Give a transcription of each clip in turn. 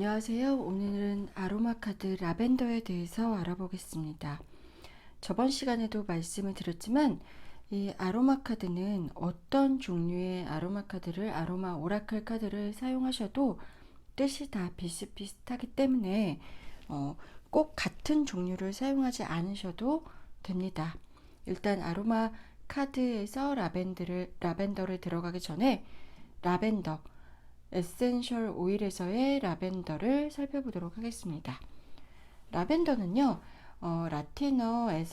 안녕하세요. 오늘은 아로마 카드 라벤더에 대해서 알아보겠습니다. 저번 시간에도 말씀을 드렸지만 이 아로마 카드는 어떤 종류의 아로마 카드를 아로마 오라클 카드를 사용하셔도 뜻이 다 비슷비슷하기 때문에 꼭 같은 종류를 사용하지 않으셔도 됩니다. 일단 아로마 카드에서 라벤더를 들어가기 전에 라벤더 에센셜 오일에서의 라벤더를 살펴보도록 하겠습니다. 라벤더는요, 라틴어의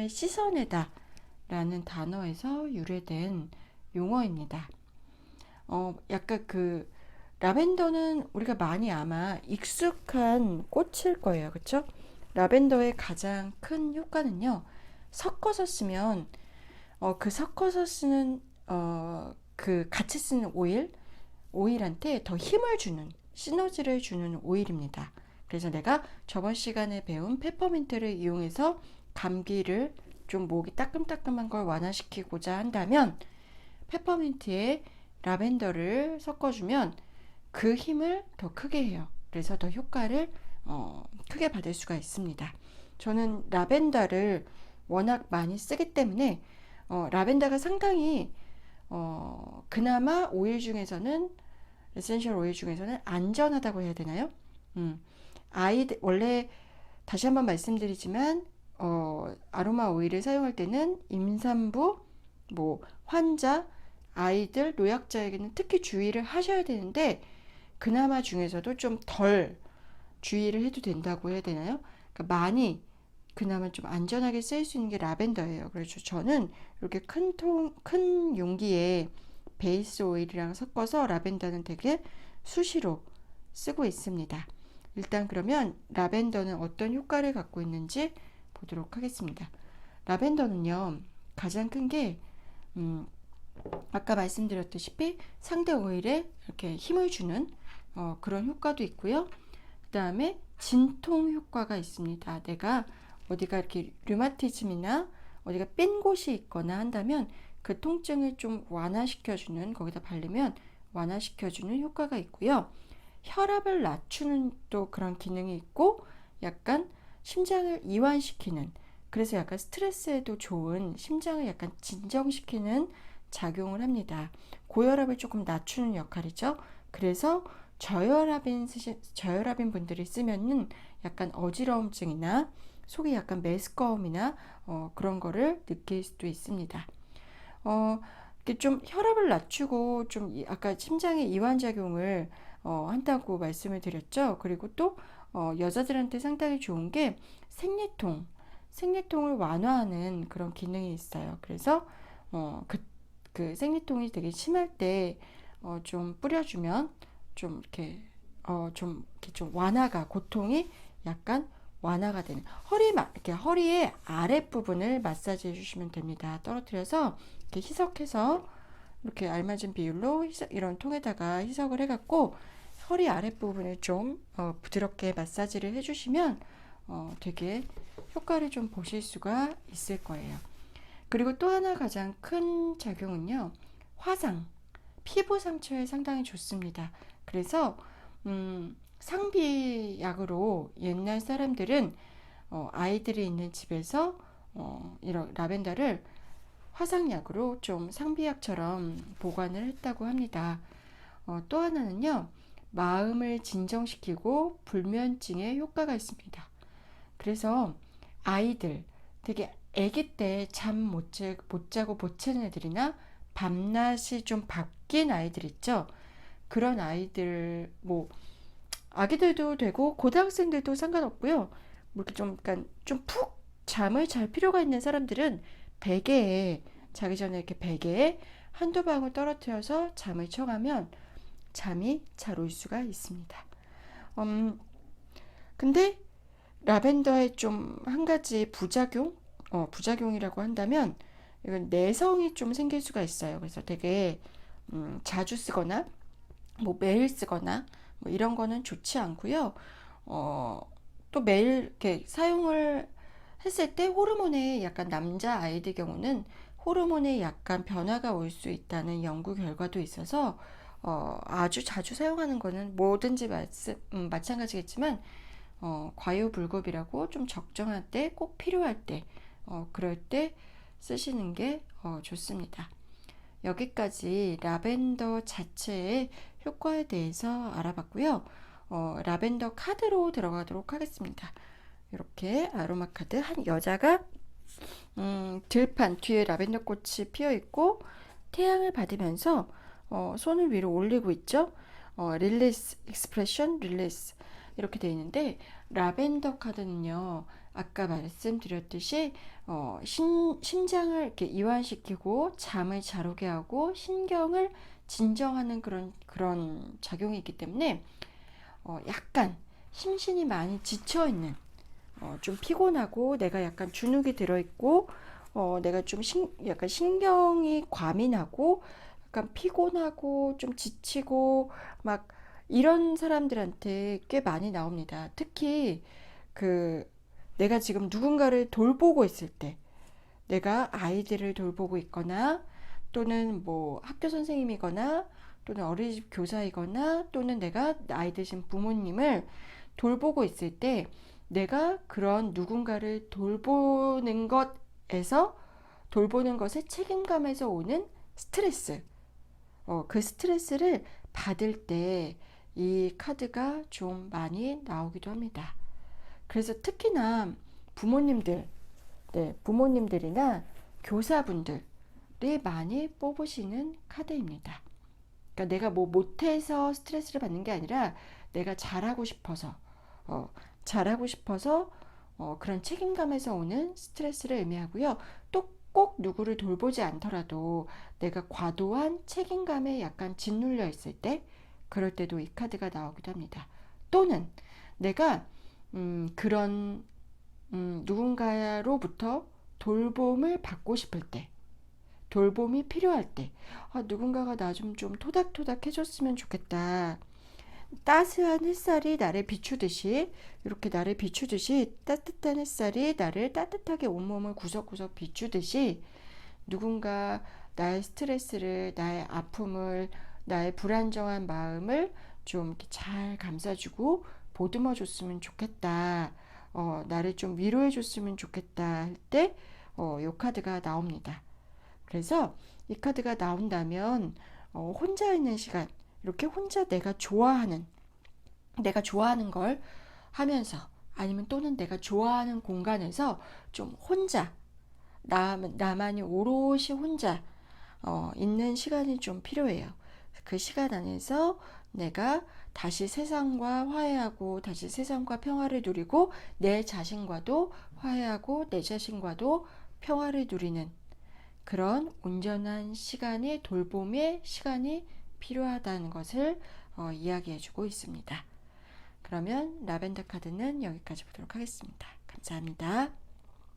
씻어내다 라는 단어에서 유래된 용어입니다. 약간 라벤더는 우리가 많이 아마 익숙한 꽃일 거예요. 그쵸? 라벤더의 가장 큰 효과는요, 섞어서 쓰면, 섞어서 쓰는, 같이 쓰는 오일한테 더 힘을 주는, 시너지를 주는 오일입니다. 그래서 내가 저번 시간에 배운 페퍼민트를 이용해서 감기를 좀 목이 따끔따끔한 걸 완화시키고자 한다면 페퍼민트에 라벤더를 섞어주면 그 힘을 더 크게 해요. 그래서 더 효과를 크게 받을 수가 있습니다. 저는 라벤더를 워낙 많이 쓰기 때문에 라벤더가 상당히 그나마 에센셜 오일 중에서는 안전하다고 해야 되나요? 원래 다시 한번 말씀드리지만, 아로마 오일을 사용할 때는 임산부, 환자, 아이들, 노약자에게는 특히 주의를 하셔야 되는데, 그나마 중에서도 좀 덜 주의를 해도 된다고 해야 되나요? 그러니까 많이 그나마 좀 안전하게 쓰일 수 있는 게 라벤더예요. 그래서 저는 이렇게 큰 용기에 베이스 오일이랑 섞어서 라벤더는 되게 수시로 쓰고 있습니다. 일단 그러면 라벤더는 어떤 효과를 갖고 있는지 보도록 하겠습니다. 라벤더는요, 가장 큰 게 아까 말씀드렸다시피 상대 오일에 이렇게 힘을 주는 그런 효과도 있고요. 그 다음에 진통 효과가 있습니다. 내가 어디가 이렇게 류마티즘이나 어디가 삔 곳이 있거나 한다면 그 통증을 좀 완화시켜주는, 거기다 바르면 완화시켜주는 효과가 있고요. 혈압을 낮추는 또 그런 기능이 있고, 약간 심장을 이완시키는, 그래서 약간 스트레스에도 좋은, 심장을 약간 진정시키는 작용을 합니다. 고혈압을 조금 낮추는 역할이죠. 그래서 저혈압인 분들이 쓰면은 약간 어지러움증이나 속이 약간 메스꺼움이나 그런 거를 느낄 수도 있습니다. 이렇게 좀 혈압을 낮추고 좀 아까 심장의 이완 작용을 한다고 말씀을 드렸죠. 그리고 또 여자들한테 상당히 좋은 게 생리통을 완화하는 그런 기능이 있어요. 그래서 그 생리통이 되게 심할 때 좀 뿌려주면 좀 이렇게 좀 고통이 약간 완화가 되는, 이렇게 허리의 아랫부분을 마사지 해주시면 됩니다. 떨어뜨려서 이렇게 희석해서 이렇게 알맞은 비율로 이런 통에다가 희석을 해갖고 허리 아랫부분을 좀 부드럽게 마사지를 해주시면 되게 효과를 좀 보실 수가 있을 거예요. 그리고 또 하나 가장 큰 작용은요, 피부 상처에 상당히 좋습니다. 그래서 상비약으로 옛날 사람들은 아이들이 있는 집에서 이런 라벤더를 화상약으로 좀 상비약처럼 보관을 했다고 합니다. 또 하나는요, 마음을 진정시키고 불면증에 효과가 있습니다. 그래서 아이들, 되게 아기 때 잠 못 자고 못 자는 애들이나 밤낮이 좀 바뀐 아이들 있죠. 그런 아이들, 아기들도 되고 고등학생들도 상관없고요. 이렇게 좀 약간 좀 푹 잠을 잘 필요가 있는 사람들은 자기 전에 이렇게 베개에 한두 방울 떨어뜨려서 잠을 청하면 잠이 잘 올 수가 있습니다. 근데 라벤더의 좀 한 가지 부작용이라고 한다면 이건 내성이 좀 생길 수가 있어요. 그래서 되게 자주 쓰거나 매일 쓰거나 이런 거는 좋지 않고요. 또 매일 이렇게 사용을 했을 때 호르몬에 약간 남자 아이들 경우는 호르몬에 약간 변화가 올 수 있다는 연구 결과도 있어서 아주 자주 사용하는 거는 뭐든지 마찬가지겠지만 과유불급이라고 좀 적정할 때, 꼭 필요할 때, 그럴 때 쓰시는 게 좋습니다. 여기까지 라벤더 자체의 효과에 대해서 알아봤고요. 라벤더 카드로 들어가도록 하겠습니다. 이렇게 아로마 카드, 한 여자가 들판 뒤에 라벤더 꽃이 피어 있고 태양을 받으면서 손을 위로 올리고 있죠. 릴리스, 익스프레션, 릴리스 이렇게 되어 있는데, 라벤더 카드는요, 아까 말씀드렸듯이 심장을 이렇게 이완시키고 잠을 잘 오게 하고 신경을 진정하는 그런 작용이 있기 때문에 약간 심신이 많이 지쳐 있는, 좀 피곤하고 내가 약간 주눅이 들어있고 내가 좀 약간 신경이 과민하고 약간 피곤하고 좀 지치고 막 이런 사람들한테 꽤 많이 나옵니다. 특히 그 내가 지금 누군가를 돌보고 있을 때, 내가 아이들을 돌보고 있거나 또는 뭐 학교 선생님이거나 또는 어린이집 교사이거나 또는 내가 나이 드신 부모님을 돌보고 있을 때, 내가 그런 누군가를 돌보는 것의 책임감에서 오는 스트레스, 그 스트레스를 받을 때 이 카드가 좀 많이 나오기도 합니다. 그래서 특히나 부모님들, 네, 부모님들이나 교사분들이 많이 뽑으시는 카드입니다. 그러니까 내가 뭐 못해서 스트레스를 받는 게 아니라 내가 어, 잘하고 싶어서 그런 책임감에서 오는 스트레스를 의미하고요. 또 꼭 누구를 돌보지 않더라도 내가 과도한 책임감에 약간 짓눌려 있을 때, 그럴 때도 이 카드가 나오기도 합니다. 또는 내가 그런 누군가로부터 돌봄을 받고 싶을 때, 돌봄이 필요할 때, 누군가가 나 좀 토닥토닥 해줬으면 좋겠다. 따스한 햇살이 나를 비추듯이, 이렇게 나를 비추듯이 따뜻한 햇살이 나를 따뜻하게 온몸을 구석구석 비추듯이, 누군가 나의 스트레스를, 나의 아픔을, 나의 불안정한 마음을 좀 이렇게 잘 감싸주고 보듬어 줬으면 좋겠다. 나를 좀 위로해 줬으면 좋겠다 할 때, 이 카드가 나옵니다. 그래서 이 카드가 나온다면 혼자 있는 시간, 이렇게 혼자 내가 좋아하는 걸 하면서, 아니면 또는 내가 좋아하는 공간에서 좀 혼자, 나만이 오롯이 혼자 있는 시간이 좀 필요해요. 그 시간 안에서 내가 다시 세상과 화해하고 다시 세상과 평화를 누리고 내 자신과도 화해하고 내 자신과도 평화를 누리는 그런 온전한 시간의 돌봄의 시간이 필요하다는 것을 이야기해주고 있습니다. 그러면 라벤더 카드는 여기까지 보도록 하겠습니다. 감사합니다.